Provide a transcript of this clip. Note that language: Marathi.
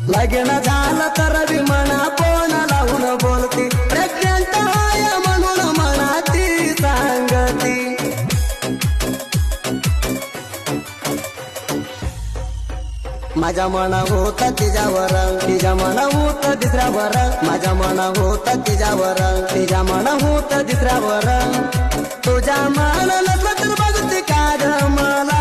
लगीन झालं तर बी मना कोण लावून बोलती प्रेग्नंट हाय म्हणून मनाती सांगती माझ्या मना होत तिच्यावर तिच्या मना होत दुसऱ्यावर माझ्या मना होत तिच्यावर तिच्या मना होत दुसऱ्यावर तुझ्या मन नसलं तर बघते का ग मला